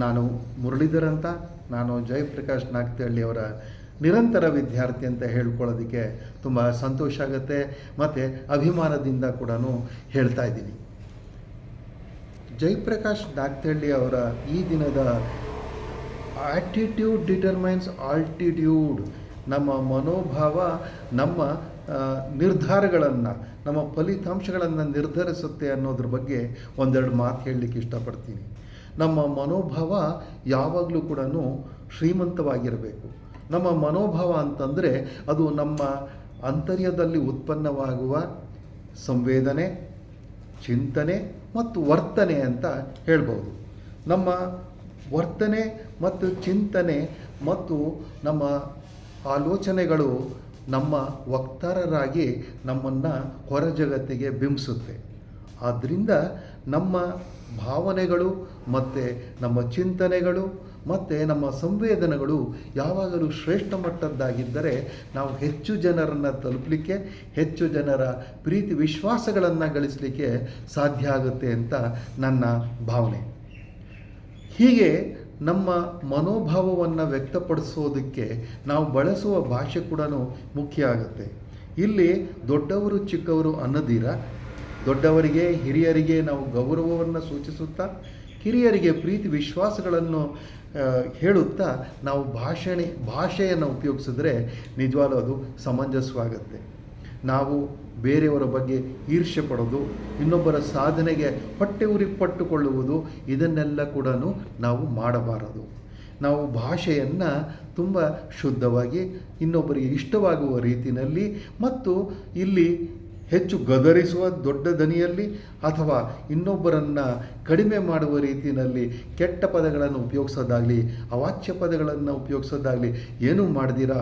ನಾನು ಮುರಳೀಧರ್ ಅಂತ. ನಾನು ಜಯಪ್ರಕಾಶ್ ನಾಗ್ತಿಹಳ್ಳಿಯವರ ನಿರಂತರ ವಿದ್ಯಾರ್ಥಿ ಅಂತ ಹೇಳ್ಕೊಳ್ಳೋದಕ್ಕೆ ತುಂಬ ಸಂತೋಷ ಆಗುತ್ತೆ ಮತ್ತು ಅಭಿಮಾನದಿಂದ ಕೂಡ ಹೇಳ್ತಾ ಇದ್ದೀನಿ. ಜಯಪ್ರಕಾಶ್ ನಾಗ್ತಿಹಳ್ಳಿ ಅವರ ಈ ದಿನದ ಆ್ಯಟಿಟ್ಯೂಡ್ ಡಿಟರ್ಮೈನ್ಸ್ ಆಲ್ಟಿಟ್ಯೂಡ್, ನಮ್ಮ ಮನೋಭಾವ ನಮ್ಮ ನಿರ್ಧಾರಗಳನ್ನು, ನಮ್ಮ ಫಲಿತಾಂಶಗಳನ್ನು ನಿರ್ಧರಿಸುತ್ತೆ ಅನ್ನೋದ್ರ ಬಗ್ಗೆ ಒಂದೆರಡು ಮಾತು ಹೇಳಲಿಕ್ಕೆ ಇಷ್ಟಪಡ್ತೀನಿ. ನಮ್ಮ ಮನೋಭಾವ ಯಾವಾಗಲೂ ಕೂಡ ಶ್ರೀಮಂತವಾಗಿರಬೇಕು. ನಮ್ಮ ಮನೋಭಾವ ಅಂತಂದರೆ ಅದು ನಮ್ಮ ಆಂತರ್ಯದಲ್ಲಿ ಉತ್ಪನ್ನವಾಗುವ ಸಂವೇದನೆ, ಚಿಂತನೆ ಮತ್ತು ವರ್ತನೆ ಅಂತ ಹೇಳ್ಬೋದು. ನಮ್ಮ ವರ್ತನೆ ಮತ್ತು ಚಿಂತನೆ ಮತ್ತು ನಮ್ಮ ಆಲೋಚನೆಗಳು ನಮ್ಮ ವಕ್ತಾರರಾಗಿ ನಮ್ಮನ್ನು ಹೊರ ಜಗತ್ತಿಗೆ ಬಿಂಬಿಸುತ್ತೆ. ಆದ್ದರಿಂದ ನಮ್ಮ ಭಾವನೆಗಳು ಮತ್ತು ನಮ್ಮ ಚಿಂತನೆಗಳು ಮತ್ತು ನಮ್ಮ ಸಂವೇದನೆಗಳು ಯಾವಾಗಲೂ ಶ್ರೇಷ್ಠ ಮಟ್ಟದ್ದಾಗಿದ್ದರೆ ನಾವು ಹೆಚ್ಚು ಜನರನ್ನು ತಲುಪಲಿಕ್ಕೆ, ಹೆಚ್ಚು ಜನರ ಪ್ರೀತಿ ವಿಶ್ವಾಸಗಳನ್ನು ಗಳಿಸಲಿಕ್ಕೆ ಸಾಧ್ಯ ಆಗುತ್ತೆ ಅಂತ ನನ್ನ ಭಾವನೆ. ಹೀಗೆ ನಮ್ಮ ಮನೋಭಾವವನ್ನು ವ್ಯಕ್ತಪಡಿಸೋದಕ್ಕೆ ನಾವು ಬಳಸುವ ಭಾಷೆ ಕೂಡ ಮುಖ್ಯ ಆಗುತ್ತೆ. ಇಲ್ಲಿ ದೊಡ್ಡವರು ಚಿಕ್ಕವರು ಅನ್ನೋದಿರ, ದೊಡ್ಡವರಿಗೆ ಹಿರಿಯರಿಗೆ ನಾವು ಗೌರವವನ್ನು ಸೂಚಿಸುತ್ತಾ, ಹಿರಿಯರಿಗೆ ಪ್ರೀತಿ ವಿಶ್ವಾಸಗಳನ್ನು ಹೇಳುತ್ತಾ ನಾವು ಭಾಷೆಯನ್ನು ಉಪಯೋಗಿಸಿದ್ರೆ ನಿಜವಾಗ್ಲೂ ಅದು ಸಮಂಜಸವಾಗುತ್ತೆ. ನಾವು ಬೇರೆಯವರ ಬಗ್ಗೆ ಈರ್ಷ್ಯೆ ಪಡೋದು, ಇನ್ನೊಬ್ಬರ ಸಾಧನೆಗೆ ಹೊಟ್ಟೆ ಉರಿ ಪಟ್ಟುಕೊಳ್ಳುವುದು, ಇದನ್ನೆಲ್ಲ ಕೂಡ ನಾವು ಮಾಡಬಾರದು. ನಾವು ಭಾಷೆಯನ್ನು ತುಂಬ ಶುದ್ಧವಾಗಿ, ಇನ್ನೊಬ್ಬರಿಗೆ ಇಷ್ಟವಾಗುವ ರೀತಿಯಲ್ಲಿ ಮತ್ತು ಇಲ್ಲಿ ಹೆಚ್ಚು ಗದರಿಸುವ ದೊಡ್ಡ ದನಿಯಲ್ಲಿ ಅಥವಾ ಇನ್ನೊಬ್ಬರನ್ನು ಕಡಿಮೆ ಮಾಡುವ ರೀತಿಯಲ್ಲಿ ಕೆಟ್ಟ ಪದಗಳನ್ನು ಉಪಯೋಗಿಸೋದಾಗಲಿ, ಅವಾಚ್ಯ ಪದಗಳನ್ನು ಉಪಯೋಗಿಸೋದಾಗಲಿ ಏನೂ ಮಾಡ್ದಿರಾ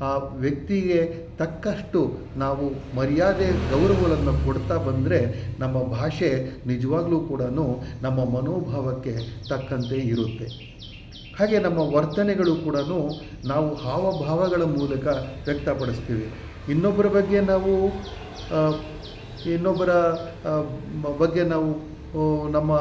ಆ ವ್ಯಕ್ತಿಗೆ ತಕ್ಕಷ್ಟು ನಾವು ಮರ್ಯಾದೆ ಗೌರವಗಳನ್ನು ಕೊಡ್ತಾ ಬಂದರೆ ನಮ್ಮ ಭಾಷೆ ನಿಜವಾಗ್ಲೂ ಕೂಡ ನಮ್ಮ ಮನೋಭಾವಕ್ಕೆ ತಕ್ಕಂತೆ ಇರುತ್ತೆ. ಹಾಗೆ ನಮ್ಮ ವರ್ತನೆಗಳು ಕೂಡ ನಾವು ಹಾವಭಾವಗಳ ಮೂಲಕ ವ್ಯಕ್ತಪಡಿಸ್ತೀವಿ. ಇನ್ನೊಬ್ಬರ ಬಗ್ಗೆ ನಾವು ನಮ್ಮ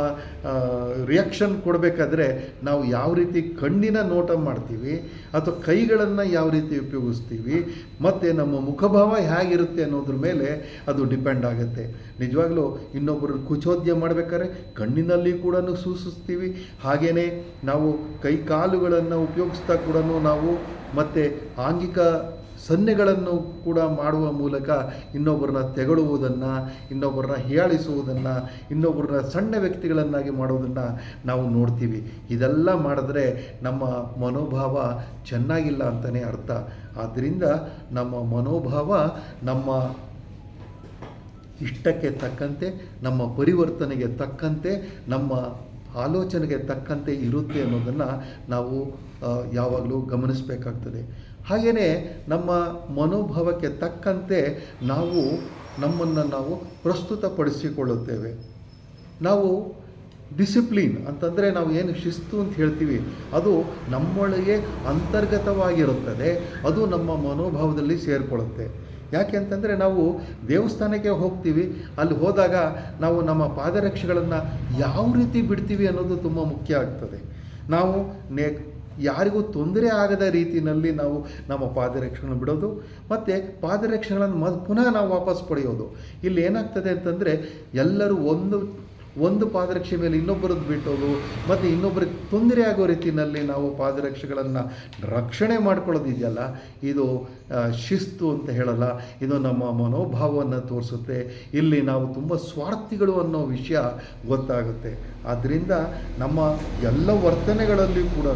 ರಿಯಾಕ್ಷನ್ ಕೊಡಬೇಕಾದ್ರೆ ನಾವು ಯಾವ ರೀತಿ ಕಣ್ಣಿನ ನೋಟ ಮಾಡ್ತೀವಿ ಅಥವಾ ಕೈಗಳನ್ನು ಯಾವ ರೀತಿ ಉಪಯೋಗಿಸ್ತೀವಿ ಮತ್ತು ನಮ್ಮ ಮುಖಭಾವ ಹೇಗಿರುತ್ತೆ ಅನ್ನೋದ್ರ ಮೇಲೆ ಅದು ಡಿಪೆಂಡ್ ಆಗುತ್ತೆ. ನಿಜವಾಗ್ಲೂ ಇನ್ನೊಬ್ಬರು ಕುಚೋದ್ಯ ಮಾಡಬೇಕಾದ್ರೆ ಕಣ್ಣಿನಲ್ಲಿ ಕೂಡ ಸೂಚಿಸ್ತೀವಿ. ಹಾಗೆಯೇ ನಾವು ಕೈ ಕಾಲುಗಳನ್ನು ಉಪಯೋಗಿಸ್ತಾ ಕೂಡ ನಾವು ಮತ್ತು ಆಂಗಿಕ ಸನ್ನೆಗಳನ್ನು ಕೂಡ ಮಾಡುವ ಮೂಲಕ ಇನ್ನೊಬ್ಬರನ್ನ ತೆಗಳುವುದನ್ನು, ಇನ್ನೊಬ್ಬರನ್ನ ಹೀಯಾಳಿಸುವುದನ್ನು, ಇನ್ನೊಬ್ಬರನ್ನ ಸಣ್ಣ ವ್ಯಕ್ತಿಗಳನ್ನಾಗಿ ಮಾಡುವುದನ್ನು ನಾವು ನೋಡ್ತೀವಿ. ಇದೆಲ್ಲ ಮಾಡಿದ್ರೆ ನಮ್ಮ ಮನೋಭಾವ ಚೆನ್ನಾಗಿಲ್ಲ ಅಂತಲೇ ಅರ್ಥ. ಆದ್ದರಿಂದ ನಮ್ಮ ಮನೋಭಾವ ನಮ್ಮ ಇಷ್ಟಕ್ಕೆ ತಕ್ಕಂತೆ, ನಮ್ಮ ಪರಿವರ್ತನೆಗೆ ತಕ್ಕಂತೆ, ನಮ್ಮ ಆಲೋಚನೆಗೆ ತಕ್ಕಂತೆ ಇರುತ್ತೆ ಅನ್ನೋದನ್ನು ನಾವು ಯಾವಾಗಲೂ ಗಮನಿಸಬೇಕಾಗ್ತದೆ. ಹಾಗೆಯೇ ನಮ್ಮ ಮನೋಭಾವಕ್ಕೆ ತಕ್ಕಂತೆ ನಾವು ನಮ್ಮನ್ನು ನಾವು ಪ್ರಸ್ತುತಪಡಿಸಿಕೊಳ್ಳುತ್ತೇವೆ. ನಾವು ಡಿಸಿಪ್ಲಿನ್ ಅಂತಂದರೆ ನಾವು ಏನು ಶಿಸ್ತು ಅಂತ ಹೇಳ್ತೀವಿ, ಅದು ನಮ್ಮೊಳಗೆ ಅಂತರ್ಗತವಾಗಿರುತ್ತದೆ. ಅದು ನಮ್ಮ ಮನೋಭಾವದಲ್ಲಿ ಸೇರಿಕೊಳ್ಳುತ್ತೆ. ಯಾಕೆ ಅಂತಂದರೆ ನಾವು ದೇವಸ್ಥಾನಕ್ಕೆ ಹೋಗ್ತೀವಿ, ಅಲ್ಲಿ ಹೋದಾಗ ನಾವು ನಮ್ಮ ಪಾದರಕ್ಷೆಗಳನ್ನು ಯಾವ ರೀತಿ ಬಿಡ್ತೀವಿ ಅನ್ನೋದು ತುಂಬ ಮುಖ್ಯ ಆಗ್ತದೆ. ನಾವು ಯಾರಿಗೂ ತೊಂದರೆ ಆಗದ ರೀತಿಯಲ್ಲಿ ನಾವು ನಮ್ಮ ಪಾದರಕ್ಷೆಗಳನ್ನು ಬಿಡೋದು ಮತ್ತು ಪಾದರಕ್ಷೆಗಳನ್ನು ಪುನಃ ನಾವು ವಾಪಸ್ ಪಡೆಯೋದು. ಇಲ್ಲಿ ಏನಾಗ್ತದೆ ಅಂತಂದರೆ ಎಲ್ಲರೂ ಒಂದು ಪಾದರಕ್ಷೆ ಮೇಲೆ ಇನ್ನೊಬ್ಬರದ್ದು ಬಿಟ್ಟೋದು ಮತ್ತು ಇನ್ನೊಬ್ಬರಿಗೆ ತೊಂದರೆ ಆಗೋ ರೀತಿಯಲ್ಲಿ ನಾವು ಪಾದರಕ್ಷೆಗಳನ್ನು ರಕ್ಷಣೆ ಮಾಡ್ಕೊಳ್ಳೋದಿದೆಯಲ್ಲ, ಇದು ಶಿಸ್ತು ಅಂತ ಹೇಳಲ್ಲ, ಇದು ನಮ್ಮ ಮನೋಭಾವವನ್ನು ತೋರಿಸುತ್ತೆ. ಇಲ್ಲಿ ನಾವು ತುಂಬ ಸ್ವಾರ್ಥಿಗಳು ಅನ್ನೋ ವಿಷಯ ಗೊತ್ತಾಗುತ್ತೆ. ಆದ್ದರಿಂದ ನಮ್ಮ ಎಲ್ಲ ವರ್ತನೆಗಳಲ್ಲಿ ಕೂಡ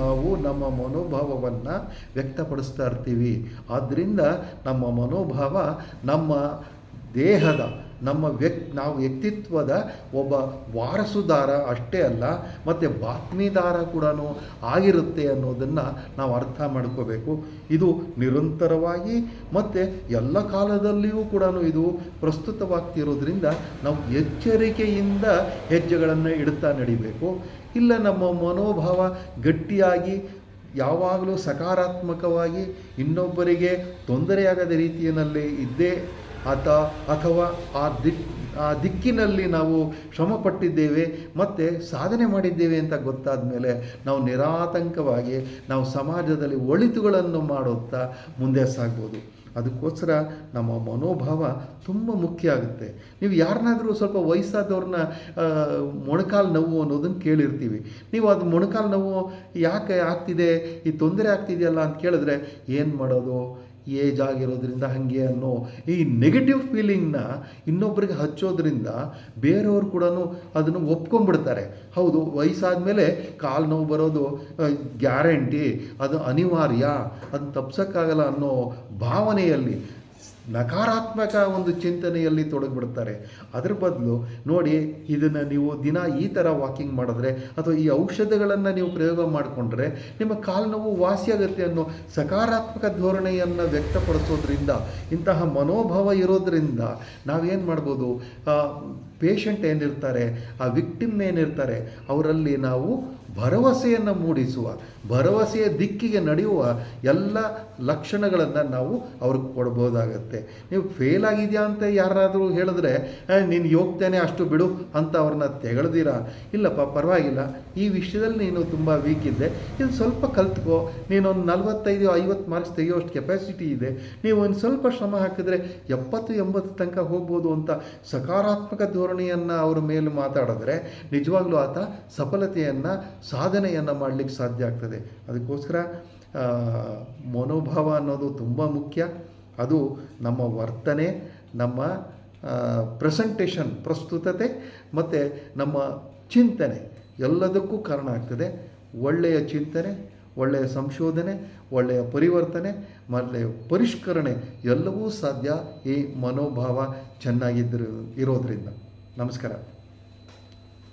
ನಾವು ನಮ್ಮ ಮನೋಭಾವವನ್ನು ವ್ಯಕ್ತಪಡಿಸ್ತಾ ಇರ್ತೀವಿ. ಆದ್ದರಿಂದ ನಮ್ಮ ಮನೋಭಾವ ನಮ್ಮ ದೇಹದ, ನಾವು ವ್ಯಕ್ತಿತ್ವದ ಒಬ್ಬ ವಾರಸುದಾರ ಅಷ್ಟೇ ಅಲ್ಲ, ಮತ್ತು ಬಾತ್ಮೀದಾರ ಕೂಡ ಆಗಿರುತ್ತೆ ಅನ್ನೋದನ್ನು ನಾವು ಅರ್ಥ ಮಾಡ್ಕೋಬೇಕು. ಇದು ನಿರಂತರವಾಗಿ ಮತ್ತು ಎಲ್ಲ ಕಾಲದಲ್ಲಿಯೂ ಕೂಡ ಇದು ಪ್ರಸ್ತುತವಾಗ್ತಿರೋದ್ರಿಂದ ನಾವು ಎಚ್ಚರಿಕೆಯಿಂದ ಹೆಜ್ಜೆಗಳನ್ನು ಇಡ್ತಾ ನಡಿಬೇಕು. ಇಲ್ಲ ನಮ್ಮ ಮನೋಭಾವ ಗಟ್ಟಿಯಾಗಿ ಯಾವಾಗಲೂ ಸಕಾರಾತ್ಮಕವಾಗಿ ಇನ್ನೊಬ್ಬರಿಗೆ ತೊಂದರೆಯಾಗದ ರೀತಿಯಲ್ಲಿ ಇದ್ದೇ ಅಥವಾ ಆ ಆ ದಿಕ್ಕಿನಲ್ಲಿ ನಾವು ಶ್ರಮಪಟ್ಟಿದ್ದೇವೆ ಮತ್ತು ಸಾಧನೆ ಮಾಡಿದ್ದೇವೆ ಅಂತ ಗೊತ್ತಾದ ಮೇಲೆ ನಾವು ನಿರಾತಂಕವಾಗಿ ನಾವು ಸಮಾಜದಲ್ಲಿ ಒಳಿತುಗಳನ್ನು ಮಾಡುತ್ತಾ ಮುಂದೆ ಸಾಗ್ಬೋದು. ಅದಕ್ಕೋಸ್ಕರ ನಮ್ಮ ಮನೋಭಾವ ತುಂಬ ಮುಖ್ಯ ಆಗುತ್ತೆ. ನೀವು ಯಾರನ್ನಾದರೂ ಸ್ವಲ್ಪ ವಯಸ್ಸಾದವ್ರನ್ನ ಮೊಣಕಾಲು ನೋವು ಅನ್ನೋದನ್ನು ಕೇಳಿರ್ತೀವಿ. ನೀವು ಅದು ಮೊಣಕಾಲು ನೋವು ಯಾಕೆ ಆಗ್ತಿದೆ, ಈ ತೊಂದರೆ ಆಗ್ತಿದೆಯಲ್ಲ ಅಂತ ಕೇಳಿದ್ರೆ ಏನು ಮಾಡೋದು, ಏಜ್ ಆಗಿರೋದ್ರಿಂದ ಹಾಗೆ ಅನ್ನೋ ಈ ನೆಗೆಟಿವ್ ಫೀಲಿಂಗ್ನ ಇನ್ನೊಬ್ಬರಿಗೆ ಹಚ್ಚೋದ್ರಿಂದ ಬೇರೆಯವರು ಕೂಡ ಅದನ್ನು ಒಪ್ಕೊಂಡ್ಬಿಡ್ತಾರೆ. ಹೌದು, ವಯಸ್ಸಾದ ಮೇಲೆ ಕಾಲು ನೋವು ಬರೋದು ಗ್ಯಾರಂಟಿ, ಅದು ಅನಿವಾರ್ಯ, ಅದನ್ನು ತಪ್ಸೋಕ್ಕಾಗಲ್ಲ ಅನ್ನೋ ಭಾವನೆಯಲ್ಲಿ ನಕಾರಾತ್ಮಕ ಒಂದು ಚಿಂತನೆಯಲ್ಲಿ ತೊಡಗಿಬಿಡ್ತಾರೆ. ಅದರ ಬದಲು ನೋಡಿ, ಇದನ್ನು ನೀವು ದಿನ ಈ ಥರ ವಾಕಿಂಗ್ ಮಾಡಿದ್ರೆ ಅಥವಾ ಈ ಔಷಧಗಳನ್ನು ನೀವು ಪ್ರಯೋಗ ಮಾಡಿಕೊಂಡ್ರೆ ನಿಮ್ಮ ಕಾಲು ನೋವು ವಾಸಿಯಾಗುತ್ತೆ ಅನ್ನೋ ಸಕಾರಾತ್ಮಕ ಧೋರಣೆಯನ್ನು ವ್ಯಕ್ತಪಡಿಸೋದ್ರಿಂದ, ಇಂತಹ ಮನೋಭಾವ ಇರೋದ್ರಿಂದ ನಾವೇನು ಮಾಡ್ಬೋದು, ಪೇಷಂಟ್ ಏನಿರ್ತಾರೆ, ಆ ವಿಕ್ಟಿಮ್ ಏನಿರ್ತಾರೆ, ಅವರಲ್ಲಿ ನಾವು ಭರವಸೆಯನ್ನು ಮೂಡಿಸುವ, ಭರವಸೆಯ ದಿಕ್ಕಿಗೆ ನಡೆಯುವ ಎಲ್ಲ ಲಕ್ಷಣಗಳನ್ನು ನಾವು ಅವ್ರಿಗೆ ಕೊಡ್ಬೋದಾಗತ್ತೆ. ನೀವು ಫೇಲ್ ಆಗಿದೆಯಾ ಅಂತ ಯಾರಾದರೂ ಹೇಳಿದ್ರೆ ನೀನು ಯೋಗ್ಯತೆಯೇ ಅಷ್ಟು ಬಿಡು ಅಂತ ಅವ್ರನ್ನ ತೆಗೆಳ್ದಿರ, ಇಲ್ಲಪ್ಪ ಪರವಾಗಿಲ್ಲ, ಈ ವಿಷಯದಲ್ಲಿ ನೀನು ತುಂಬ ವೀಕ್ ಇದ್ದೆ, ಇದು ಸ್ವಲ್ಪ ಕಲ್ತ್ಕೋ, ನೀನೊಂದು 45-50 ಮಾರ್ಕ್ಸ್ ತೆಗೆಯೋಷ್ಟು ಕೆಪಾಸಿಟಿ ಇದೆ, ನೀವು ಒಂದು ಸ್ವಲ್ಪ ಶ್ರಮ ಹಾಕಿದ್ರೆ 70-80 ತನಕ ಹೋಗ್ಬೋದು ಅಂತ ಸಕಾರಾತ್ಮಕ ಧೋರಣೆಯನ್ನು ಅವ್ರ ಮೇಲೆ ಮಾತಾಡಿದ್ರೆ ನಿಜವಾಗ್ಲೂ ಆತ ಸಫಲತೆಯನ್ನು, ಸಾಧನೆಯನ್ನು ಮಾಡಲಿಕ್ಕೆ ಸಾಧ್ಯ ಆಗ್ತದೆ. ಅದಕ್ಕೋಸ್ಕರ ಮನೋಭಾವ ಅನ್ನೋದು ತುಂಬ ಮುಖ್ಯ. ಅದು ನಮ್ಮ ವರ್ತನೆ, ನಮ್ಮ ಪ್ರೆಸೆಂಟೇಷನ್, ಪ್ರಸ್ತುತತೆ ಮತ್ತು ನಮ್ಮ ಚಿಂತನೆ ಎಲ್ಲದಕ್ಕೂ ಕಾರಣ ಆಗ್ತದೆ. ಒಳ್ಳೆಯ ಚಿಂತನೆ, ಒಳ್ಳೆಯ ಸಂಶೋಧನೆ, ಒಳ್ಳೆಯ ಪರಿವರ್ತನೆ, ಒಳ್ಳೆಯ ಪರಿಷ್ಕರಣೆ ಎಲ್ಲವೂ ಸಾಧ್ಯ ಈ ಮನೋಭಾವ ಚೆನ್ನಾಗಿದ್ದರೂ ಇರೋದರಿಂದ. ನಮಸ್ಕಾರ.